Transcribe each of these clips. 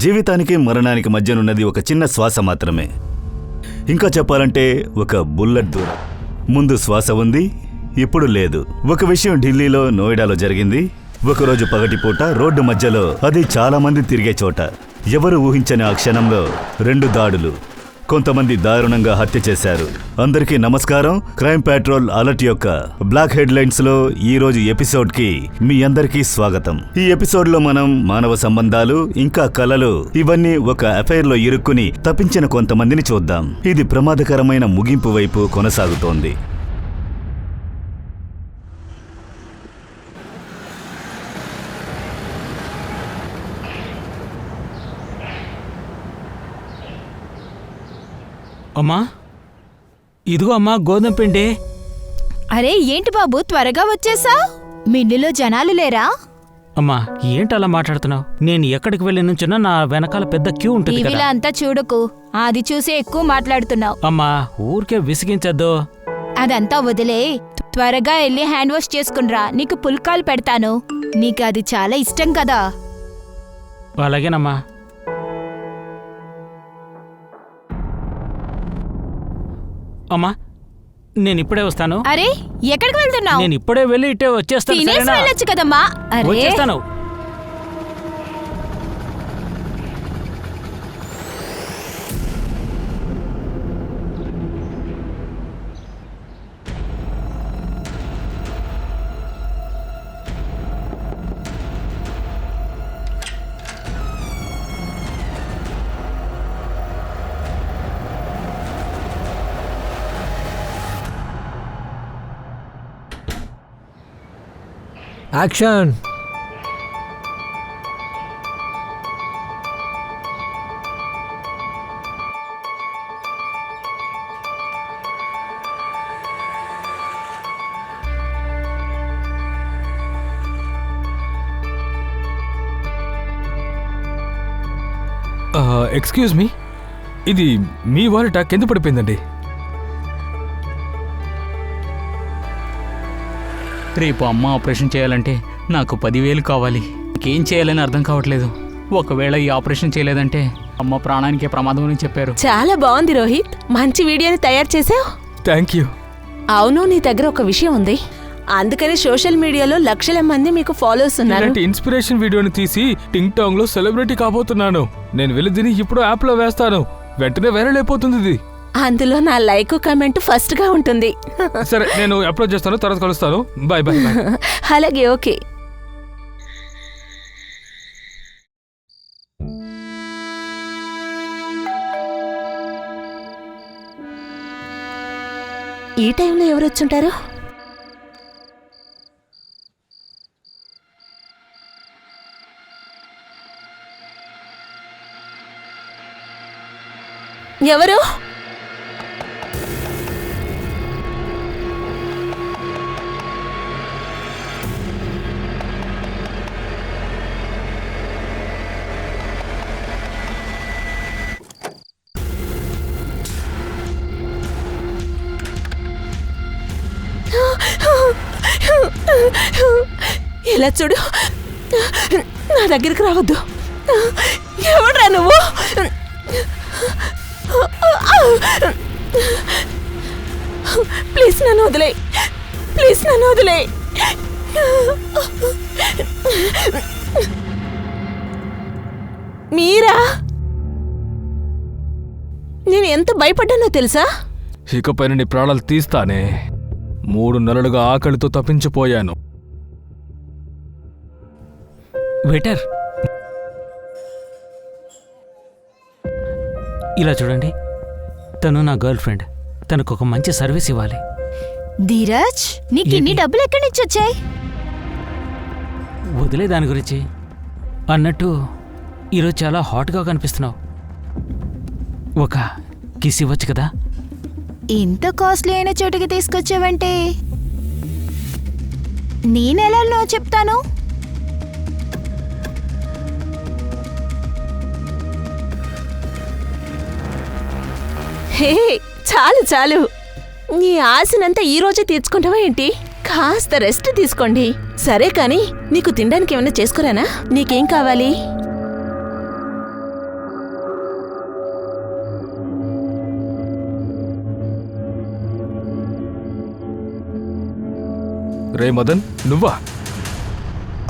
జీవితానికి మరణానికి మధ్యనున్నది ఒక చిన్న శ్వాస మాత్రమే. ఇంకా చెప్పాలంటే ఒక బుల్లెట్ దూరం. ముందు శ్వాస ఉంది, ఇప్పుడు లేదు. ఒక విషయం ఢిల్లీలో నోయిడాలో జరిగింది. ఒకరోజు పగటిపూట రోడ్డు మధ్యలో, అది చాలా మంది తిరిగే చోట, ఎవరు ఊహించని ఆ క్షణంలో 2 దాడులు. కొంతమంది దారుణంగా హత్య చేశారు. అందరికీ నమస్కారం. క్రైమ్ పెట్రోల్ అలర్ట్ యొక్క బ్లాక్ హెడ్లైన్స్ లో ఈ రోజు ఎపిసోడ్ కి మీ అందరికీ స్వాగతం. ఈ ఎపిసోడ్ లో మనం మానవ సంబంధాలు, ఇంకా కళలు, ఇవన్నీ ఒక అఫైర్ లో ఇరుక్కుని తప్పించిన కొంతమందిని చూద్దాం. ఇది ప్రమాదకరమైన ముగింపు వైపు కొనసాగుతోంది. అమ్మా, ఇదిగో అమ్మా గోధుమ పిండి. అరే ఏంటి బాబు త్వరగా వచ్చేసా? మిల్లులో జనాలు లేరా? అమ్మా ఏంటి అలా మాట్లాడుతున్నావు? నేను ఎక్కడికి వెళ్ళి నుంచున్నా నా వెనకాల పెద్ద క్యూ ఉంటుంది టీవీలో కదా. అంతా చూడకు, అది చూసి ఎక్కువ మాట్లాడుతున్నావు. అమ్మా ఊరికే విసిగించద్దు. అదంతా వదిలే, త్వరగా వెళ్ళి హ్యాండ్ వాష్ చేసుకునిరా. నీకు పుల్కాలు పెడతాను, నీకు అది చాలా ఇష్టం కదా. అలాగేనమ్మా. అమ్మా నేను ఇప్పుడే వస్తాను. అరే ఎక్కడికి వెళ్తున్నావు? నేను ఇప్పుడే వెళ్ళి ఇట్టే వచ్చేస్తాను. తినేసి సరేనా? వెళ్ళొచ్చు కదమ్మా. అరే వచ్చేస్తాను. యాక్షన్. ఎక్స్క్యూజ్ మీ, ఇది మీ వాలెట్ కింద పడిపోయిందండి. రేపు అమ్మ ఆపరేషన్ చేయాలంటే నాకు 10,000 కావాలి. ఇంకేం చేయాలని అర్థం కావట్లేదు. ఒకవేళ ఈ ఆపరేషన్ చేయలేదంటే అమ్మ ప్రాణానికే ప్రమాదం అని చెప్పారు. చాలా బాగుంది రోహిత్, మంచి వీడియోని తయారు చేసావు. Thank you. అవును, నీ దగ్గర ఒక విషయం ఉంది, అందుకని సోషల్ మీడియాలో లక్షల మంది మీకు ఫాలోవర్స్ ఉన్నారు. ఇలాంటి ఇన్స్పిరేషన్ వీడియోని తీసి టింగ్ టాంగ్ లో సెలబ్రిటీ కాబోతున్నాను. నేను వెళ్ళి దీన్ని ఇప్పుడు యాప్ లో వేస్తాను, వెంటనే వైరల్ అయిపోతుంది ఇది. అందులో నా లైక్ కమెంట్ ఫస్ట్ గా ఉంటుంది. సరే నేను అప్లోడ్ చేస్తాను, తర్వాత కలుస్తాను. Bye bye bye. అలాగే, ఓకే. ఈ టైంలో ఎవరు వచ్చుంటారు? ఎవరు? ఇలా చూడు, నా దగ్గరికి రావద్దు. ఎవడ్రా నువ్వు? ప్లీజ్ నన్ను వదిలే, ప్లీజ్ నన్ను వదిలే. మీరా? నేను ఎంత భయపడ్డానో తెలుసా? ఇకపైన నీ ప్రాణాలు తీస్తానే. 3 నెలలుగా ఆకలితో తప్పించిపోయాను. వెయిటర్, ఇలా చూడండి, తను నా గర్ల్ ఫ్రెండ్. తనకు ఒక మంచి సర్వీస్ ఇవ్వాలి. ధీరజ్, నీకు ఇన్ని డబ్బులు ఎక్కడి నుంచి వచ్చాయి? వదిలే దాని గురించి. అన్నట్టు ఈరోజు చాలా హాట్గా కనిపిస్తున్నావు. ఒక కిస్ ఇవ్వచ్చు కదా? ఇంత కాస్ట్లీ అయిన చోటుకి తీసుకొచ్చావంటే నేనెలా చెప్తాను? హే, చాలు చాలు, నీ ఆశనంతా ఈ రోజే తీర్చుకుంటావా ఏంటి? కాస్త రెస్ట్ తీసుకోండి. సరే కాని నీకు తినడానికి ఏమైనా చేసుకురానా? నీకేం కావాలి? రే మదన్, నువ్వా?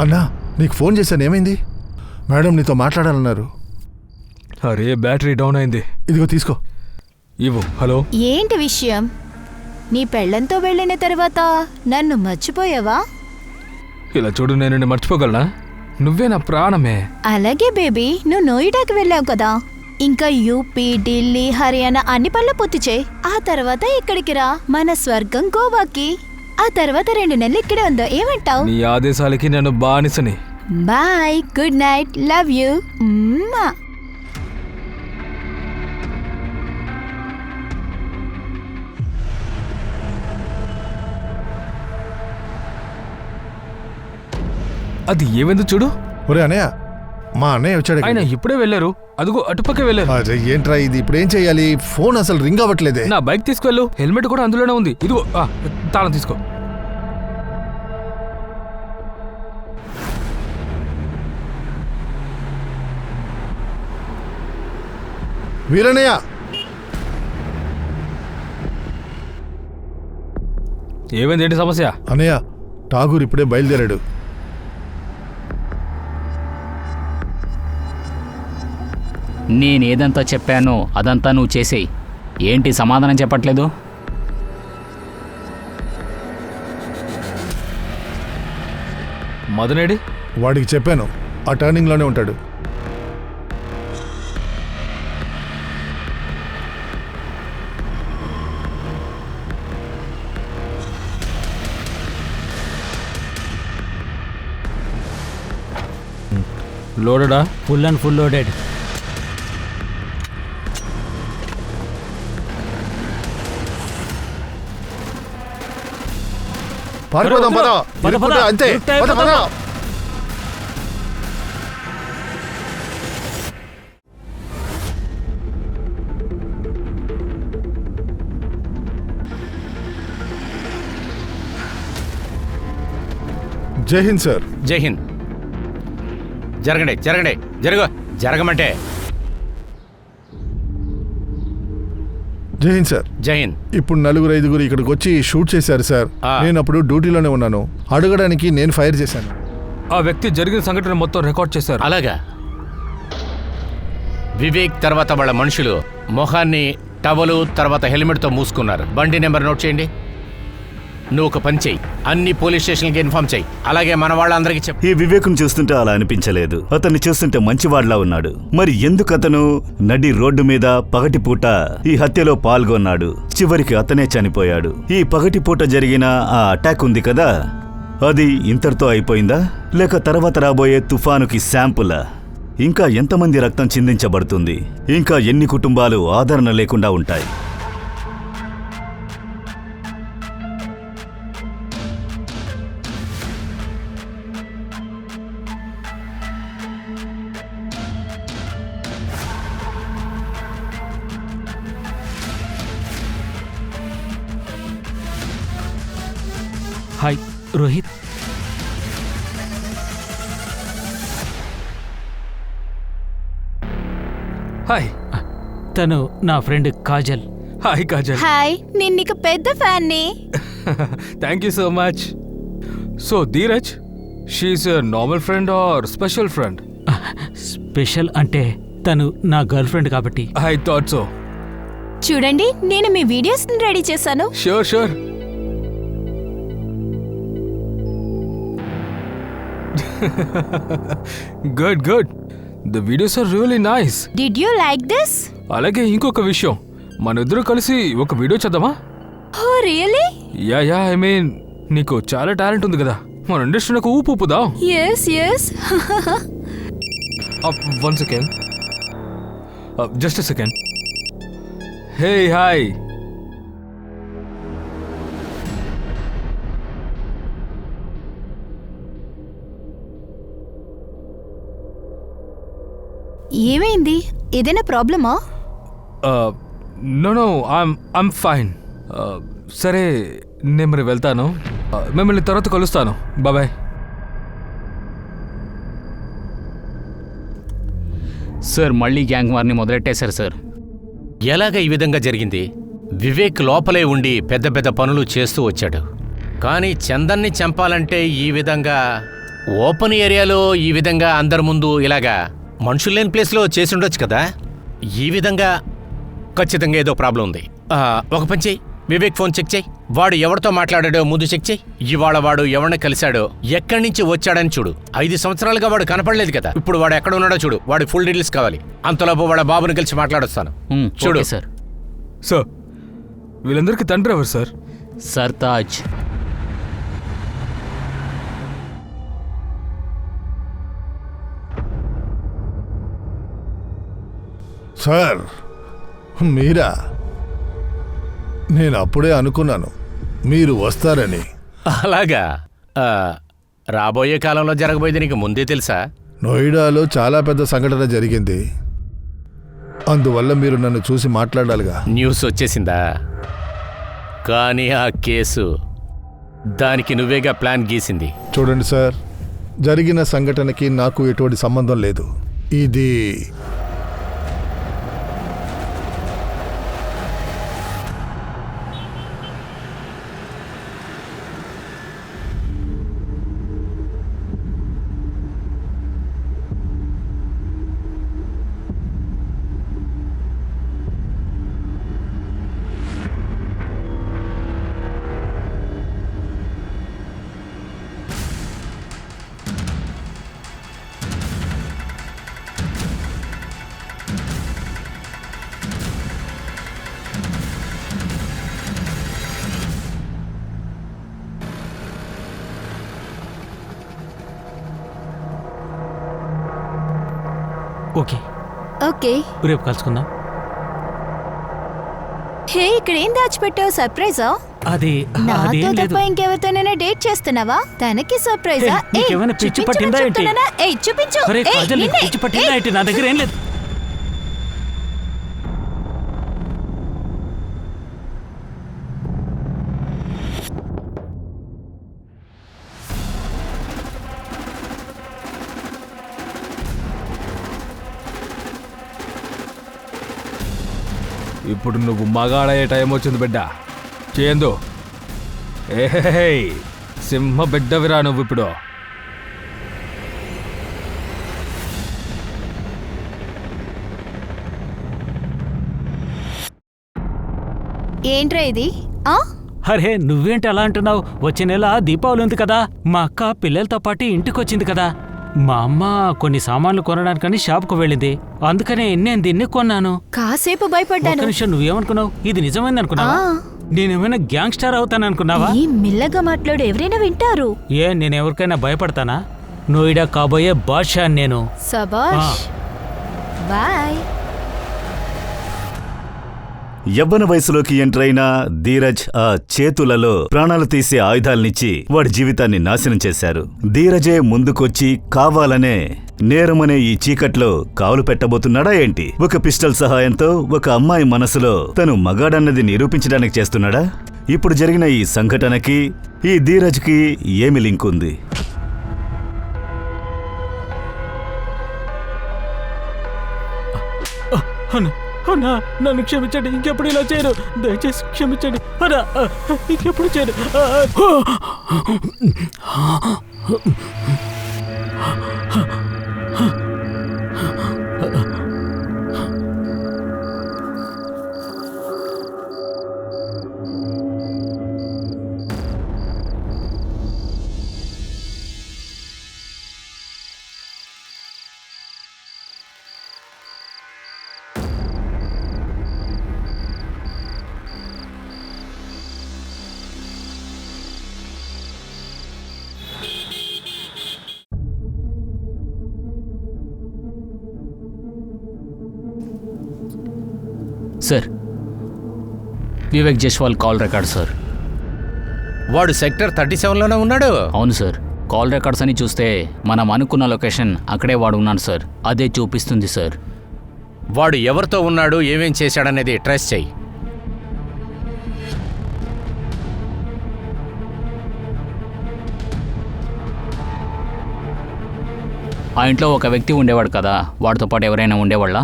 అన్నా, నీకు ఫోన్ చేశాను, ఏమైంది? మేడం నీతో మాట్లాడాలన్నారు. అరే, బ్యాటరీ డౌన్ అయింది. ఇదిగో తీసుకో. ఇవ్వు. హలో. ఏంటి విషయం? నీ పెళ్ళంతో వెళ్ళిన తర్వాత నన్ను మర్చిపోయావా? ఇలా చూడు, నేను నిన్ను మర్చిపోగలనా? నువ్వే నా ప్రాణమే. అలాగే బేబీ, నువ్వు నోయిడాకి వెళ్ళావు కదా, ఇంకా యూపీ, ఢిల్లీ, హర్యానా అన్ని పనులు పూర్తి చేయి. ఆ తర్వాత ఇక్కడికి రా, మన స్వర్గం గోవాకి. ఆ తర్వాత 2 నెలలు ఇక్కడే ఉందా, ఏమంటావు? నీ ఆదేశాలకి నేను బానిసని. Bye, good night, love you. అది ఏమైందో చూడు. ఒరే అన్నయ్య, మా అన్నయ్య వచ్చాడు. ఆయన ఇప్పుడే వెళ్ళారు. అదిగో అటుపక్క వెళ్ళారు. అరే ఏంట్రా ఇది, ఇప్పుడు ఏం చెయ్యాలి? ఫోన్ అసలు రింగ్ అవ్వట్లేదే. నా బైక్ తీసుకువెళ్ళు, హెల్మెట్ కూడా అందులోనే ఉంది. ఇదిగో తాళం తీసుకో. వీరన్నయ్య, ఏమైంది? ఏంటి సమస్య? అన్నయ్య, ఠాగూర్ ఇప్పుడే బయలుదేరాడు. నేనేదంతా చెప్పానో అదంతా నువ్వు చేసేయి. ఏంటి సమాధానం చెప్పట్లేదు? మదనేడి? వాడికి చెప్పాను, ఆ టర్నింగ్లోనే ఉంటాడు. లోడడా? Full and full loaded. పారిపోదాం, పద. పద, పద. అంతే, పద పద. జై హింద్ సార్. జై హింద్. జరగండి జరగండి, జరగమంటే. జై హింద్ సార్. జై హింద్. ఇప్పుడు 4-5 ఇక్కడికి వచ్చి షూట్ చేశారు సార్. నేను అప్పుడు డ్యూటీలోనే ఉన్నాను. అడగడానికి నేను ఫైర్ చేశాను. ఆ వ్యక్తి జరిగిన సంఘటన మొత్తం రికార్డ్ చేశారు. అలాగా? వివేక్ తర్వాత వాళ్ళ మనుషులు మొహాన్ని టవలు తర్వాత హెల్మెట్తో మూసుకున్నారు. బండి నెంబర్ నోట్ చేయండి. నువ్వు ఒక పని చెయ్యి, అన్ని పోలీస్ స్టేషన్కి ఇన్ఫార్మ్ చెయ్యి. అలాగే మన వాళ్ళందరికీ చెప్పు. ఈ వివేకం చూస్తుంటే అలా అనిపించలేదు. అతన్ని చూస్తుంటే మంచివాడ్లా ఉన్నాడు. మరి ఎందుకు అతను నడి రోడ్డు మీద పగటిపూట ఈ హత్యలో పాల్గొన్నాడు? చివరికి అతనే చనిపోయాడు. ఈ పగటిపూట జరిగిన ఆ అటాక్ ఉంది కదా, అది ఇంతటితో అయిపోయిందా, లేక తర్వాత రాబోయే తుఫానుకి శాంపులా? ఇంకా ఎంతమంది రక్తం చిందించబడుతుంది? ఇంకా ఎన్ని కుటుంబాలు ఆదరణ లేకుండా ఉంటాయి? హాయ్ రోహిత్. హాయ్. తను నా friend Kajal. Hi Kajal. Hi, నేను నీకు పెద్ద ఫ్యాన్ని. Thank you so much. So Dheeraj, she's a normal friend or special friend? Special అంటే తను నా గర్ల్ ఫ్రెండ్ కాబట్టి. I thought so. చూడండి, నేను మీ వీడియోస్ రెడీ చేశాను. Sure sure. Good good. The videos are really nice. Did you like this? అలాగే ఇంకొక విషయం, మన ఇద్దరు కలిసి ఒక వీడియో చేద్దామా? ఓ రియల్లీ? యా ఐ మీన్, నీకు చాలా టాలెంట్ ఉంది కదా, మన ఇండస్ట్రీకి ఊపు ఊపుదా. Yes yes. One second, just second. Hey hi. ఏమైంది? ఏదైనా ప్రాబ్లమా? No I'm fine. సరే, నేను మరి వెళ్తాను. మిమ్మల్ని తర్వాత కలుస్తాను. బాయ్. సార్, మళ్ళీ గ్యాంగ్ వార్ని మొదలెట్టేశారు సార్. ఎలాగ ఈ విధంగా జరిగింది? వివేక్ లోపలే ఉండి పెద్ద పెద్ద పనులు చేస్తూ వచ్చాడు. కానీ చందన్ని చంపాలంటే ఈ విధంగా ఓపెన్ ఏరియాలో ఈ విధంగా అందరి ముందు ఇలాగా మనుషులు లేని ప్లేస్లో చేసి ఉండొచ్చు కదా. ఈ విధంగా ఖచ్చితంగా ఏదో ప్రాబ్లం ఉంది. ఒక పని చెయ్యి, వివేక్ ఫోన్ చెక్ చేయి. వాడు ఎవరితో మాట్లాడాడో ముందు చెక్ చేయి. ఇవాళ వాడు ఎవరిని కలిశాడో, ఎక్కడి నుంచి వచ్చాడని చూడు. 5 సంవత్సరాలుగా వాడు కనపడలేదు కదా, ఇప్పుడు వాడు ఎక్కడ ఉన్నాడో చూడు. వాడి ఫుల్ డీటెయిల్స్ కావాలి. అంతలోపు వాడు బాబుని కలిసి మాట్లాడొస్తాను. చూడు సార్. సార్ వీళ్ళందరికీ తండ్రి ఎవరు సార్? సర్తాజ్. సార్, మీరా? నేను అప్పుడే అనుకున్నాను మీరు వస్తారని. అలాగా? రాబోయే కాలంలో జరగబోయేది నీకు ముందే తెలుసా? నోయిడాలో చాలా పెద్ద సంఘటన జరిగింది, అందువల్ల మీరు నన్ను చూసి మాట్లాడాలిగా. న్యూస్ వచ్చేసిందా? కానీ ఆ కేసు దానికి నువ్వేగా ప్లాన్ గీసింది. చూడండి సార్, జరిగిన సంఘటనకి నాకు ఎటువంటి సంబంధం లేదు. ఇది ఓకే ఓకే. రేపు కలుసుకుందాం. హే, ఇక్కడ ఏం దాచిపెట్టావు? సర్ప్రైజా? అది నాతో అదేం లేదు. తప్ప ఇంకెవరితోనైనా డేట్ చేస్తున్నావా? తనకి సర్ప్రైజా? హే, నీకేమైనా పిచ్చి పట్టిందా ఏంటి? చూపించు. అరే ఏయ్, కాజల్, నీకు నిన్నే. పిచ్చి పట్టిందా ఏంటి? నా దగ్గర ఏం లేదు. ఇప్పుడు నువ్వు మగాడయ్యే టైం వచ్చింది బిడ్డ. చేయందు. ఏ సింహ బిడ్డవిరా నువ్వు ఇప్పుడు. ఏంట్రా ఇది? ఆ అరే నువ్వేంటి అలా అంటున్నావు? వచ్చే నెల దీపావళి ఉంది కదా, మా అక్క పిల్లలతో పాటు ఇంటికొచ్చింది కదా. మా అమ్మ కొన్ని సామాన్లు కొనడానికని షాప్కు వెళ్ళింది, అందుకనే నేను దీన్ని కొన్నాను. కాసేపు ఒక్క భయపడ్డాను. నిమిషం, నువ్వేమనుకున్నావు? ఇది నిజమైంది అనుకున్నావా? ఆ. నేనేమైనా గ్యాంగ్స్టర్ అవుతాననుకున్నావా? ఈ మెల్లగా మాట్లాడు, ఎవరైనా వింటారు. నేను ఎవరికైనా భయపడతానా? నోయిడా కాబోయే బాద్షా నేను. సబాష్. బాయ్. యవ్వన వయసులోకి ఎంటర్ అయిన ధీరజ్ ఆ చేతులలో ప్రాణాలు తీసే ఆయుధాలనిచ్చి వాడి జీవితాన్ని నాశనం చేశారు. ధీరజే ముందుకొచ్చి కావాలనే నేరమనే ఈ చీకట్లో కావులు పెట్టబోతున్నాడా ఏంటి? ఒక పిస్టల్ సహాయంతో ఒక అమ్మాయి మనసులో తను మగాడన్నది నిరూపించడానికి చేస్తున్నాడా? ఇప్పుడు జరిగిన ఈ సంఘటనకి ఈ ధీరజ్కి ఏమి లింక్ ఉంది? అన్నా, నన్ను క్షమించండి, ఇంకెప్పుడు ఇలా చేయను. దయచేసి క్షమించండి అన్నా, ఇంకెప్పుడు చేయను. Sir, Vivek Jaiswal call record sir. వాడు సెక్టర్ 37లోనే ఉన్నాడు. అవును సార్, కాల్ రికార్డ్స్ అని చూస్తే మనం అనుకున్న లొకేషన్ అక్కడే వాడు ఉన్నాడు సార్. అదే చూపిస్తుంది సార్. వాడు ఎవరితో ఉన్నాడు, ఏమేం చేశాడనేది ట్రేస్ చెయ్యి. ఆ ఇంట్లో ఒక వ్యక్తి ఉండేవాడు కదా, వాడితో పాటు ఎవరైనా ఉండేవాళ్ళ?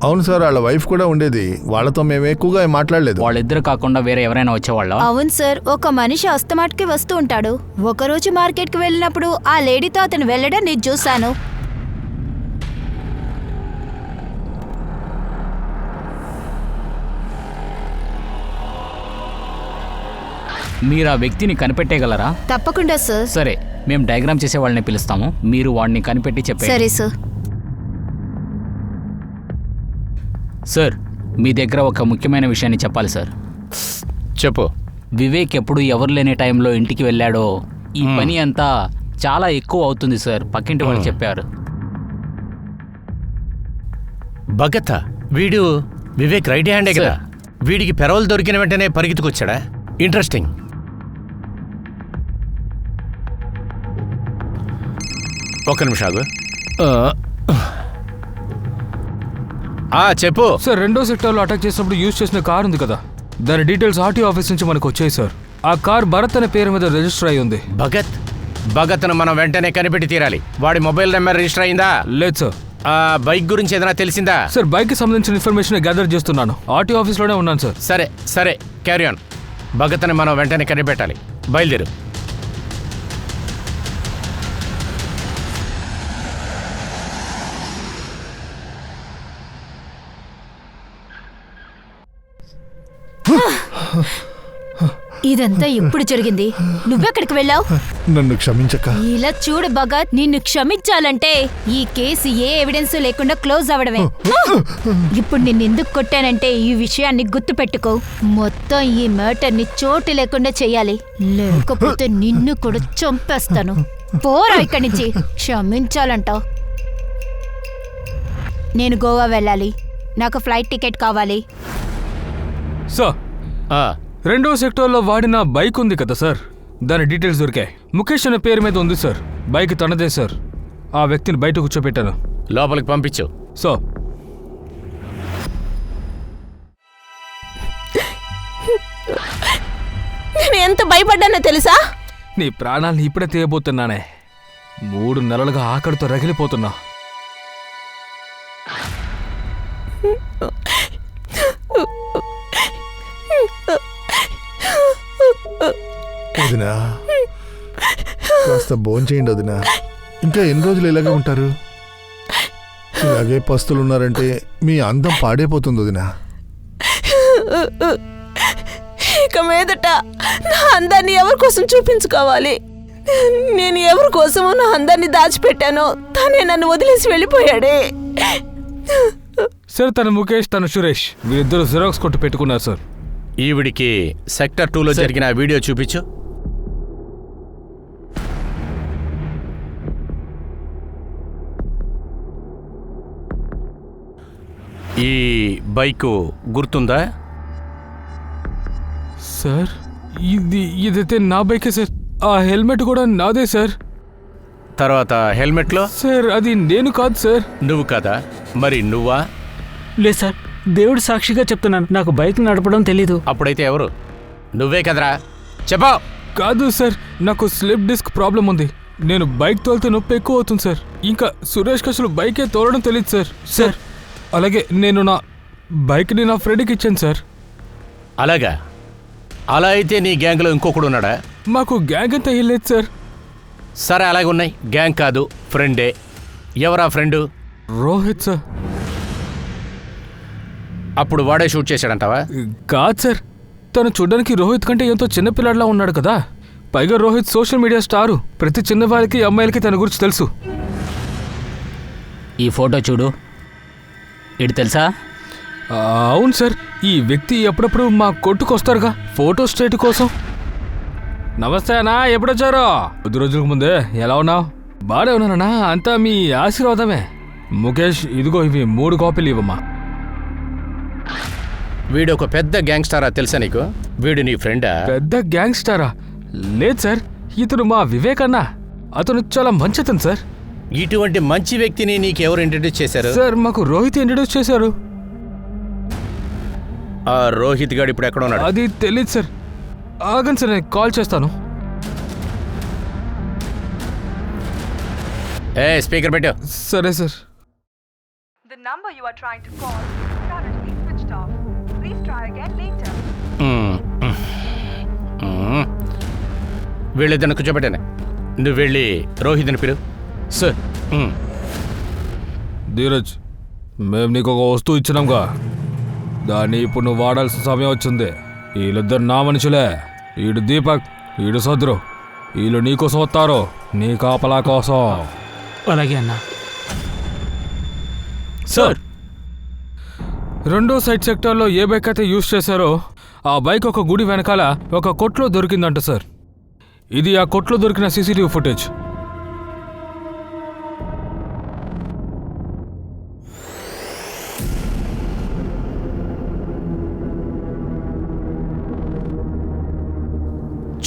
అవును సార్, వాళ్ళ వైఫ్ కూడా ఉండేది. వాళ్ళతో మేము ఎక్కువగా ఏం మాట్లాడలేదు. వాళ్ళిద్దరు కాకుండా వేరే ఎవరైనా వచ్చేవాళ్ళ? అవును సార్, ఒక మనిషి అస్తమాట్కి వస్తూ ఉంటాడు. ఒకరోజు మార్కెట్కి వెళ్ళినప్పుడు ఆ లేడీతో అతను వెళ్ళడం నేను చూశాను. మీరు ఆ వ్యక్తిని కనిపెట్టేయగలరా? తప్పకుండా సార్. సరే, మేము డయాగ్రామ్ చేసే వాళ్ళని పిలుస్తాము, మీరు వాడిని కనిపెట్టి చెప్పండి. సరే సార్. సార్, మీ దగ్గర ఒక ముఖ్యమైన విషయాన్ని చెప్పాలి సార్. చెప్పు. వివేక్ ఎప్పుడు ఎవరు లేని టైంలో ఇంటికి వెళ్ళాడో ఈ పని అంతా చాలా ఎక్కువ అవుతుంది సార్, పక్కింటి వాళ్ళు చెప్పారు. భగత్ వీడు వివేక్ రైట్ హ్యాండే కదా. వీడికి పెరవలు దొరికిన వెంటనే పరిగెత్తుకొచ్చాడా? ఇంట్రెస్టింగ్. ఒక్క నిమిషం ఆగు. చెప్పు. సార్, 2వ సెక్టార్లో అటాక్ చేసినప్పుడు యూజ్ చేసిన కార్ ఉంది కదా, దాని డీటెయిల్స్ ఆర్టీఓ ఆఫీస్ నుంచి మనకు వచ్చాయి సార్. ఆ కార్ భరత్ అనే పేరు మీద రిజిస్టర్ అయి ఉంది. భగత్ను మనం వెంటనే కనిపెట్టి తీరాలి. వాడి మొబైల్ నెంబర్ రిజిస్టర్ అయిందా? లేదు సార్. ఆ బైక్ గురించి ఏదైనా తెలిసిందా? సార్, బైక్ కి సంబంధించిన ఇన్ఫర్మేషన్ గ్యాదర్ చేస్తున్నాను. ఆర్టీఓ ఆఫీస్లోనే ఉన్నాను సార్. సరే సరే, క్యారీ ఆన్. భగత్ని మనం వెంటనే కనిపెట్టాలి. బయలుదేరు. ఇదంతా ఎప్పుడు జరిగింది? నువ్వెక్కడికి వెళ్ళావు? నన్ను క్షమించక. ఇలా చూడు భగత్, నిన్ను క్షమించాలంటే ఈ కేసు ఏ ఎవిడెన్స్ లేకుండా క్లోజ్ అవడమే. ఇప్పుడు నిన్ను ఎందుకు కొట్టానంటే ఈ విషయాన్ని గుర్తు పెట్టుకో. మొత్తం ఈ మర్డర్ ని చోటు లేకుండా చెయ్యాలి, లేకపోతే నిన్ను కూడా చంపేస్తాను. పోరా ఇక్కడి నుంచి. క్షమించాలంటావు? నేను గోవా వెళ్ళాలి, నాకు ఫ్లైట్ టికెట్ కావాలి. సార్, 2వ సెక్టార్లో వాడిన బైక్ ఉంది కదా సార్, దాని డీటెయిల్స్ దొరికాయి. ముఖేష్ అనే పేరు మీద ఉంది సార్. బైక్ తనదే సార్. ఆ వ్యక్తిని బయట కూర్చోబెట్టాను. లోపలికి పంపించు. సార్, నేను ఎంత భయపడ్డానో తెలుసా? నీ ప్రాణాలను ఇప్పుడే తీయబోతున్నానే. 3 నెలలుగా ఆకలితో రగిలిపోతున్నా. వదినా, కాస్త భోంచేయండి వదినా. ఇంకా ఎన్ని రోజులు ఇలాగే ఉంటారు? ఇలాగే పస్తులు ఉన్నారంటే మీ అందం పాడైపోతుంది వదినా. ఇక మీదట నా అందాన్ని ఎవరి కోసం చూపించుకోవాలి? నేను ఎవరి కోసమో నా అందాన్ని దాచిపెట్టానో తనే నన్ను వదిలేసి వెళ్ళిపోయాడే. సార్, తన ముఖేష్, తన సురేష్, వీరిద్దరు జిరాక్స్ కొట్టు పెట్టుకున్నారు సార్. ఈవిడికి సెక్టర్ 2లో జరిగిన వీడియో చూపించు. ఈ బైకు గుర్తుందా? సార్, ఇదైతే నా బైకే సార్. ఆ హెల్మెట్ కూడా నాదే సార్. తర్వాత హెల్మెట్లో? సార్, అది నేను కాదు సార్. నువ్వు కదా? మరి నువ్వా? లేదు సార్, దేవుడు సాక్షిగా చెప్తున్నాను, నాకు బైక్ నడపడం తెలీదు. అప్పుడైతే ఎవరు? నువ్వే కదరా, చెప్పా. కాదు సార్, నాకు స్లిప్ డిస్క్ ప్రాబ్లం ఉంది. నేను బైక్ తోలితే నొప్పి ఎక్కువ అవుతుంది సార్. ఇంకా సురేష్ అసలు బైకే తోలడం తెలియదు సార్. సార్, అలాగే నేను నా బైక్ని నా ఫ్రెండ్కి ఇచ్చాను సార్. అలాగా? అలా అయితే నీ గ్యాంగ్లో ఇంకొకడు ఉన్నాడా? మాకు గ్యాంగ్ అంతా వెళ్ళలేదు సార్. సరే, అలాగే ఉన్నాయి. గ్యాంగ్ కాదు, ఫ్రెండే. ఎవరా ఫ్రెండు? రోహిత్ సార్. అప్పుడు వాడే షూట్ చేశాడంటావా? కాదు సార్, తను చూడ్డానికి రోహిత్ కంటే ఎంతో చిన్నపిల్లాడిలా ఉన్నాడు కదా. పైగా రోహిత్ సోషల్ మీడియా స్టారు. ప్రతి చిన్నవాళ్ళకి అమ్మాయిలకి తన గురించి తెలుసు. ఈ ఫోటో చూడు, ఇటు తెలుసా? అవును సార్, ఈ వ్యక్తి ఎప్పుడప్పుడు మా కొట్టుకు వస్తారుగా ఫోటో స్టేట్ కోసం. నమస్తే అన్నా, ఎప్పుడొచ్చారో? 10 రోజులకు ముందే. ఎలా ఉన్నావు? బాగానే ఉన్నానన్నా, అంతా మీ ఆశీర్వాదమే. ముఖేష్, ఇదిగో ఇవి 3 కాపీలు ఇవ్వమ్మా. వీడు ఒక పెద్ద గ్యాంగ్స్టారా తెలుసా నీకు? వీడు నీ ఫ్రెండా? పెద్ద గ్యాంగ్స్టారా? లేదు సార్, ఇతను మా వివేక్ అన్న. అతను చాలా మంచి అతను సార్. ఇటువంటి మంచి వ్యక్తిని నీకెవరు ఇంట్రడ్యూస్ చేశారు? సార్, మాకు రోహిత్ ఇంట్రడ్యూస్ చేశారు. ఆ రోహిత్ గాడు ఇప్పుడు ఎక్కడ ఉన్నాడు? అది తెలియదు సార్. ఆగండి సార్, నేను కాల్ చేస్తాను. స్పీకర్ పెట్టు. సరే sir. The number you are trying to call is currently switched off. Please try again later. వీళ్ళిద్దరిని కూర్చోబెట్టాను. నువ్వు వెళ్ళి రోహిత్ని పిలు. సార్ ధీరజ్, మేము నీకు ఒక వస్తువు ఇచ్చినాంగా, దాన్ని ఇప్పుడు నువ్వు వాడాల్సిన సమయం వచ్చింది. వీళ్ళిద్దరు నా మనుషులే. ఈడు దీపక్, ఈడు సద్రు. వీళ్ళు నీకోసం వస్తారు, నీ కాపలా కోసం. అలాగే అన్నా. సార్, రెండో సైడ్ సెక్టార్లో ఏ బైక్ అయితే యూజ్ చేశారో ఆ బైక్ ఒక గుడి వెనకాల ఒక కొట్లో దొరికిందంట సార్. ఇది ఆ కొట్లో దొరికిన సీసీటీవీ ఫుటేజ్.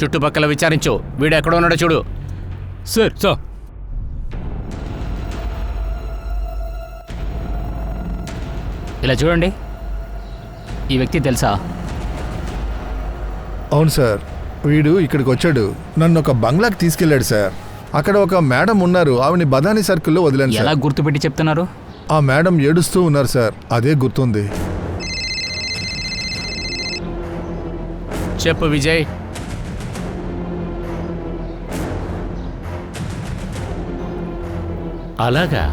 చుట్టుపక్కల విచారించు, వీడు ఎక్కడ ఉన్నాడో చూడు. సార్ సార్ ఇలా చూడండి, ఈ వ్యక్తి తెలుసా? అవును సార్, వీడు ఇక్కడికి వచ్చాడు. నన్ను ఒక బంగ్లాకి తీసుకెళ్లాడు సార్. అక్కడ ఒక మేడం ఉన్నారు, ఆవిని బదాని సర్కిల్లో వదిలేను ఎలా సార్. గుర్తుపెట్టి చెప్తున్నారు? ఆ మేడం ఏడుస్తూ ఉన్నారు సార్, అదే గుర్తుంది. చెప్పు విజయ్. అలాగా?